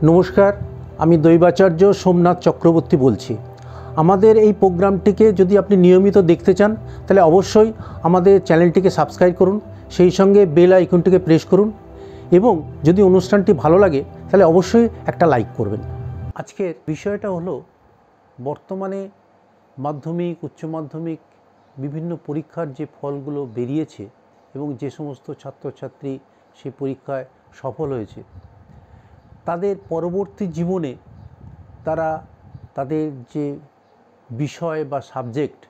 নমস্কার, আমি দৈবাচার্য সোমনাথ চক্রবর্তী বলছি। আমাদের এই প্রোগ্রামটিকে যদি আপনি নিয়মিত দেখতে চান তাহলে অবশ্যই আমাদের চ্যানেলটিকে সাবস্ক্রাইব করুন, সেই সঙ্গে বেল আইকনটিকে প্রেস করুন এবং যদি অনুষ্ঠানটি ভালো লাগে তাহলে অবশ্যই একটা লাইক করবেন। আজকের বিষয়টা হলো বর্তমানে মাধ্যমিক, উচ্চ মাধ্যমিক বিভিন্ন পরীক্ষার যে ফলগুলো বেরিয়েছে এবং যে সমস্ত ছাত্রছাত্রী সেই পরীক্ষায় সফল হয়েছে, তাদের পরবর্তী জীবনে তারা তাদের যে বিষয় বা সাবজেক্ট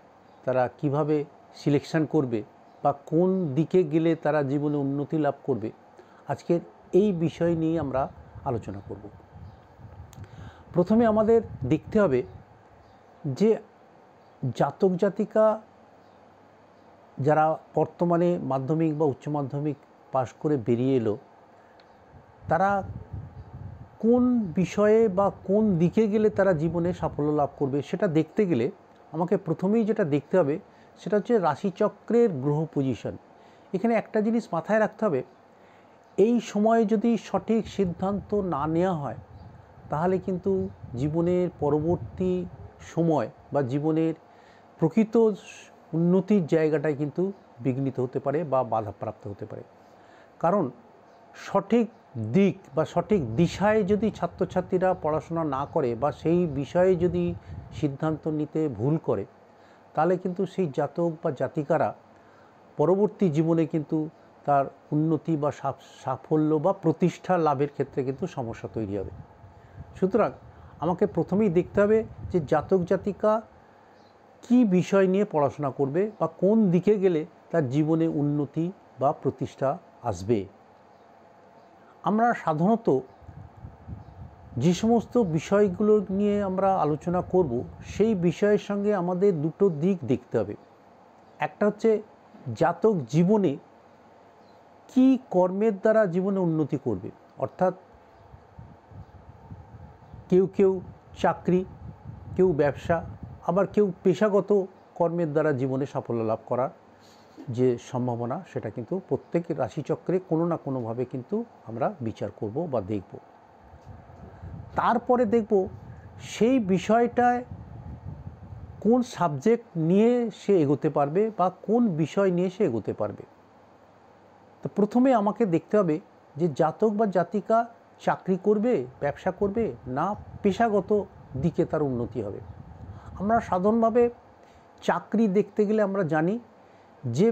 তারা কিভাবে সিলেকশন করবে বা কোন দিকে গেলে তারা জীবনে উন্নতি লাভ করবে, আজকের এই বিষয় নিয়ে আমরা আলোচনা করব। প্রথমে আমাদের দেখতে হবে যে জাতক জাতিকা যারা বর্তমানে মাধ্যমিক বা উচ্চ মাধ্যমিক পাশ করে বেরিয়ে এলো, তারা কোন বিষয়ে বা কোন দিকে গেলে তারা জীবনে সাফল্য লাভ করবে সেটা দেখতে গেলে আমাকে প্রথমেই যেটা দেখতে হবে সেটা হচ্ছে রাশিচক্রের গ্রহ পজিশন। এখানে একটা জিনিস মাথায় রাখতে হবে, এই সময়ে যদি সঠিক সিদ্ধান্ত না নেওয়া হয় তাহলে কিন্তু জীবনের পরবর্তী সময় বা জীবনের প্রকৃত উন্নতির জায়গাটায় কিন্তু বিঘ্নিত হতে পারে বা বাধাপ্রাপ্ত হতে পারে। কারণ সঠিক দিক বা সঠিক দিশায় যদি ছাত্রছাত্রীরা পড়াশোনা না করে বা সেই বিষয়ে যদি সিদ্ধান্ত নিতে ভুল করে, তাহলে কিন্তু সেই জাতক বা জাতিকারা পরবর্তী জীবনে কিন্তু তার উন্নতি বা সাফল্য বা প্রতিষ্ঠা লাভের ক্ষেত্রে কিন্তু সমস্যা তৈরি হবে। সুতরাং আমাকে প্রথমেই দেখতে হবে যে জাতক জাতিকা কি বিষয় নিয়ে পড়াশোনা করবে বা কোন দিকে গেলে তার জীবনে উন্নতি বা প্রতিষ্ঠা আসবে। আমরা সাধারণত যে সমস্ত বিষয়গুলো নিয়ে আমরা আলোচনা করব সেই বিষয়ের সঙ্গে আমাদের দুটো দিক দেখতে হবে। একটা হচ্ছে জাতক জীবনে কি কর্মের দ্বারা জীবনে উন্নতি করবে, অর্থাৎ কেউ কেউ চাকরি, কেউ ব্যবসা, আবার কেউ পেশাগত কর্মের দ্বারা জীবনে সাফল্য লাভ করার যে সম্ভাবনা সেটা কিন্তু প্রত্যেক রাশিচক্রে কোনো না কোনোভাবে কিন্তু আমরা বিচার করব বা দেখব। তারপরে দেখব সেই বিষয়টায় কোন সাবজেক্ট নিয়ে সে এগোতে পারবে বা কোন বিষয় নিয়ে সে এগোতে পারবে। তো প্রথমে আমাকে দেখতে হবে যে জাতক বা জাতিকা চাকরি করবে, ব্যবসা করবে, না পেশাগত দিকে তার উন্নতি হবে। আমরা সাধারণভাবে চাকরি দেখতে গেলে আমরা জানি যে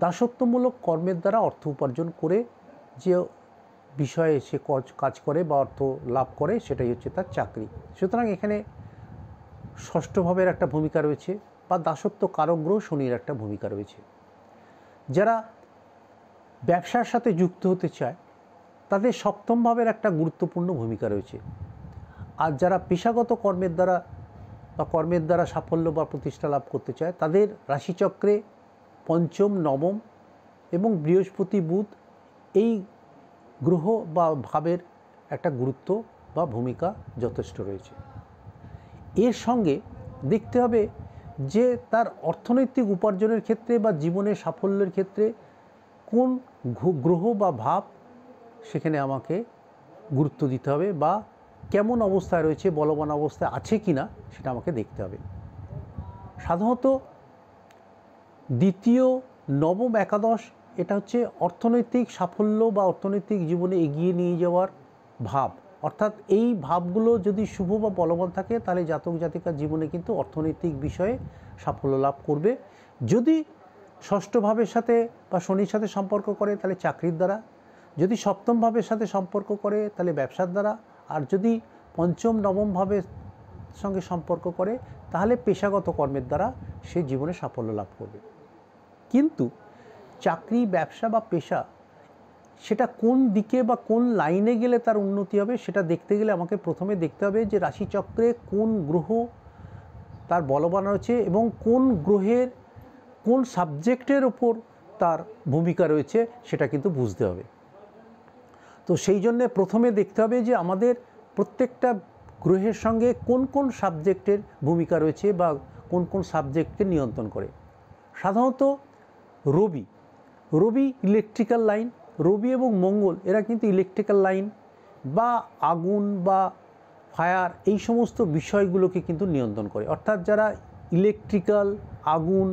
দাসত্বমূলক কর্মের দ্বারা অর্থ উপার্জন করে যে বিষয়ে সে কাজ করে বা অর্থ লাভ করে সেটাই হচ্ছে তার চাকরি। সুতরাং এখানে ষষ্ঠ ভাবের একটা ভূমিকা রয়েছে বা দাসত্ব কারক গ্রহ শনির একটা ভূমিকা রয়েছে। যারা ব্যবসার সাথে যুক্ত হতে চায় তাদের সপ্তম ভাবের একটা গুরুত্বপূর্ণ ভূমিকা রয়েছে। আর যারা পেশাগত কর্মের দ্বারা সাফল্য বা প্রতিষ্ঠা লাভ করতে চায় তাদের রাশিচক্রে পঞ্চম, নবম এবং বৃহস্পতি, বুধ এই গ্রহ বা ভাবের একটা গুরুত্ব বা ভূমিকা যথেষ্ট রয়েছে। এর সঙ্গে দেখতে হবে যে তার অর্থনৈতিক উপার্জনের ক্ষেত্রে বা জীবনের সাফল্যের ক্ষেত্রে কোন গ্রহ বা ভাব সেখানে আমাকে গুরুত্ব দিতে হবে বা কেমন অবস্থায় রয়েছে, বলবান অবস্থায় আছে কি না সেটা আমাকে দেখতে হবে। সাধারণত দ্বিতীয়, নবম, একাদশ এটা হচ্ছে অর্থনৈতিক সাফল্য বা অর্থনৈতিক জীবনে এগিয়ে নিয়ে যাওয়ার ভাব। অর্থাৎ এই ভাবগুলো যদি শুভ বা বলবান থাকে তাহলে জাতক জাতিকার জীবনে কিন্তু অর্থনৈতিক বিষয়ে সাফল্য লাভ করবে। যদি ষষ্ঠ ভাবের সাথে বা শনির সাথে সম্পর্ক করে তাহলে চাকরির দ্বারা, যদি সপ্তম ভাবের সাথে সম্পর্ক করে তাহলে ব্যবসার দ্বারা, আর যদি পঞ্চম, নবম ভাবের সঙ্গে সম্পর্ক করে তাহলে পেশাগত কর্মের দ্বারা সে জীবনে সাফল্য লাভ করবে। কিন্তু চাকরি, ব্যবসা বা পেশা সেটা কোন দিকে বা কোন লাইনে গেলে তার উন্নতি হবে সেটা দেখতে গেলে আমাকে প্রথমে দেখতে হবে যে রাশিচক্রে কোন গ্রহ তার বলবান রয়েছে এবং কোন গ্রহের কোন সাবজেক্টের ওপর তার ভূমিকা রয়েছে সেটা কিন্তু বুঝতে হবে। তো সেই জন্যে প্রথমে দেখতে হবে যে আমাদের প্রত্যেকটা গ্রহের সঙ্গে কোন কোন সাবজেক্টের ভূমিকা রয়েছে বা কোন কোন সাবজেক্টকে নিয়ন্ত্রণ করে। সাধারণত রবি ইলেকট্রিক্যাল লাইন, রবি এবং মঙ্গল এরা কিন্তু ইলেকট্রিক্যাল লাইন বা আগুন বা ফায়ার এই সমস্ত বিষয়গুলোকে কিন্তু নিয়ন্ত্রণ করে। অর্থাৎ যারা ইলেকট্রিক্যাল, আগুন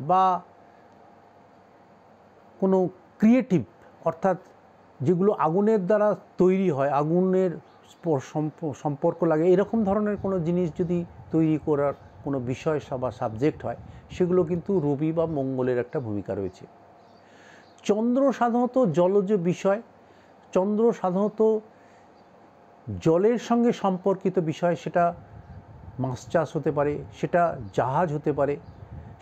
বা কোনো ক্রিয়েটিভ, অর্থাৎ যেগুলো আগুনের দ্বারা তৈরি হয়, আগুনের সম্পর্ক লাগে, এরকম ধরনের কোনো জিনিস যদি তৈরি করার কোনো বিষয় বা সাবজেক্ট হয়, সেগুলো কিন্তু রবি বা মঙ্গলের একটা ভূমিকা রয়েছে। চন্দ্র সাধারণত জলজ বিষয়, চন্দ্র সাধারণত জলের সঙ্গে সম্পর্কিত বিষয়, সেটা মাছ চাষ হতে পারে, সেটা জাহাজ হতে পারে,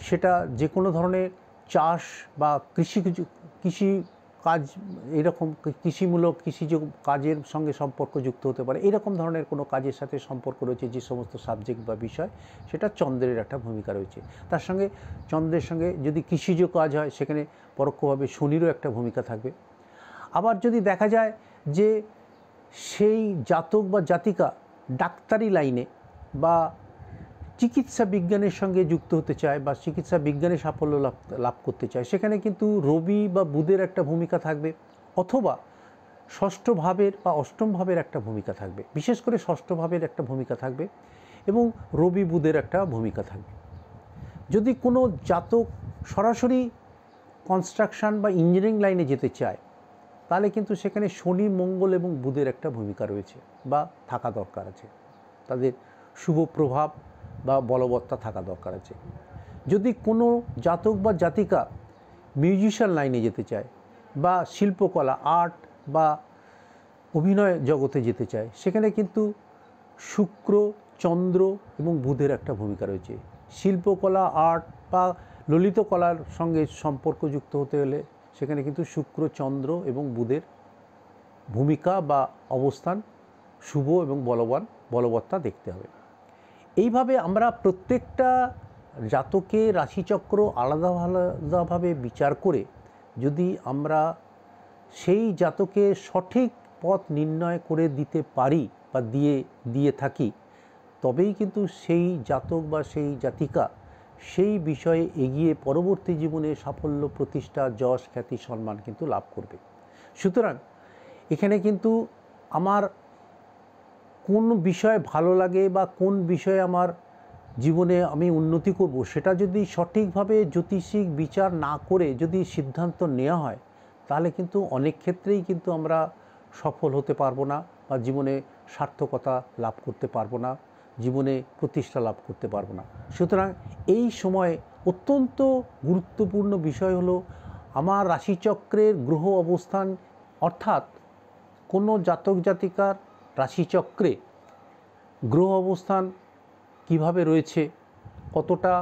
সেটা যে কোনো ধরনের চাষ বা কৃষি কাজ, এরকম কৃষিমূলক কৃষিজ কাজের সঙ্গে সম্পর্কযুক্ত হতে পারে। এরকম ধরনের কোনো কাজের সাথে সম্পর্ক রয়েছে যে সমস্ত সাবজেক্ট বা বিষয়, সেটা চন্দ্রের একটা ভূমিকা রয়েছে। তার সঙ্গে চন্দ্রের সঙ্গে যদি কৃষিজ কাজ হয়, সেখানে পরোক্ষভাবে শনিরও একটা ভূমিকা থাকবে। আবার যদি দেখা যায় যে সেই জাতক বা জাতিকা ডাক্তারি লাইনে বা চিকিৎসা বিজ্ঞানের সঙ্গে যুক্ত হতে চায় বা চিকিৎসা বিজ্ঞানে সাফল্য লাভ করতে চায়, সেখানে কিন্তু রবি বা বুধের একটা ভূমিকা থাকবে, অথবা ষষ্ঠ ভাবের বা অষ্টম ভাবের একটা ভূমিকা থাকবে। বিশেষ করে ষষ্ঠ ভাবের একটা ভূমিকা থাকবে এবং রবি বুধের একটা ভূমিকা থাকবে। যদি কোনো জাতক সরাসরি কনস্ট্রাকশন বা ইঞ্জিনিয়ারিং লাইনে যেতে চায়, তাহলে কিন্তু সেখানে শনি, মঙ্গল এবং বুধের একটা ভূমিকা রয়েছে বা থাকা দরকার আছে, তাদের শুভ প্রভাব বা বলবত্তা থাকা দরকার আছে। যদি কোনো জাতক বা জাতিকা মিউজিশিয়ান লাইনে যেতে চায় বা শিল্পকলা, আর্ট বা অভিনয় জগতে যেতে চায়, সেখানে কিন্তু শুক্র, চন্দ্র এবং বুধের একটা ভূমিকা রয়েছে। শিল্পকলা, আর্ট বা ললিত কলার সঙ্গে সম্পর্কযুক্ত হতে হলে সেখানে কিন্তু শুক্র, চন্দ্র এবং বুধের ভূমিকা বা অবস্থান শুভ এবং বলবত্তা দেখতে হবে। এইভাবে আমরা প্রত্যেকটা জাতকের রাশিচক্র আলাদা আলাদাভাবে বিচার করে যদি আমরা সেই জাতকে সঠিক পথ নির্ণয় করে দিতে পারি বা দিয়ে থাকি, তবেই কিন্তু সেই জাতক বা সেই জাতিকা সেই বিষয়ে এগিয়ে পরবর্তী জীবনে সাফল্য, প্রতিষ্ঠা, যশ, খ্যাতি, সম্মান কিন্তু লাভ করবে। সুতরাং এখানে কিন্তু আমার কোন বিষয় ভালো লাগে বা কোন বিষয়ে আমার জীবনে আমি উন্নতি করব, সেটা যদি সঠিকভাবে জ্যোতিষিক বিচার না করে যদি সিদ্ধান্ত নেওয়া হয়, তাহলে কিন্তু অনেক ক্ষেত্রেই কিন্তু আমরা সফল হতে পারবো না বা জীবনে সার্থকতা লাভ করতে পারবো না, জীবনে প্রতিষ্ঠা লাভ করতে পারবো না। সুতরাং এই সময়ে অত্যন্ত গুরুত্বপূর্ণ বিষয় হলো আমার রাশিচক্রের গ্রহ অবস্থান, অর্থাৎ কোনো জাতক জাতিকার রাশিচক্রে গ্রহ অবস্থান কিভাবে রয়েছে, কতটা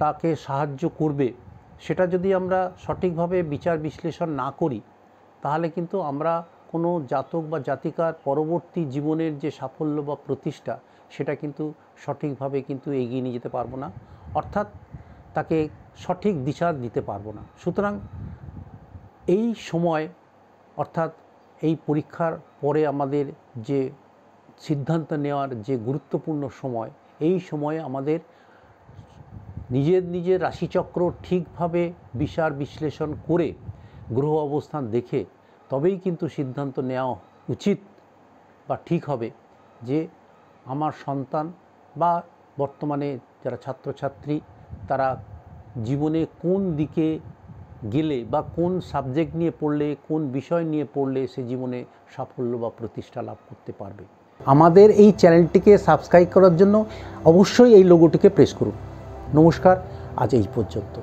তাকে সাহায্য করবে, সেটা যদি আমরা সঠিকভাবে বিচার বিশ্লেষণ না করি, তাহলে কিন্তু আমরা কোনো জাতক বা জাতিকার পরবর্তী জীবনের যে সাফল্য বা প্রতিষ্ঠা, সেটা কিন্তু সঠিকভাবে কিন্তু এগিয়ে নিয়ে যেতে পারবো না, অর্থাৎ তাকে সঠিক দিশা দিতে পারবো না। সুতরাং এই সময়, অর্থাৎ এই পরীক্ষার পরে আমাদের যে সিদ্ধান্ত নেওয়ার যে গুরুত্বপূর্ণ সময়, এই সময়ে আমাদের নিজের রাশিচক্র ঠিকভাবে বিচার বিশ্লেষণ করে গ্রহ অবস্থান দেখে তবেই কিন্তু সিদ্ধান্ত নেওয়া উচিত বা ঠিক হবে যে আমার সন্তান বা বর্তমানে যারা ছাত্রছাত্রী, তারা জীবনে কোন দিকে গেলে বা কোন সাবজেক্ট নিয়ে পড়লে, কোন বিষয় নিয়ে পড়লে সে জীবনে সাফল্য বা প্রতিষ্ঠা লাভ করতে পারবে। আমাদের এই চ্যানেলটিকে সাবস্ক্রাইব করার জন্য অবশ্যই এই লোগোটিকে প্রেস করুন। নমস্কার, আজ এই পর্যন্ত।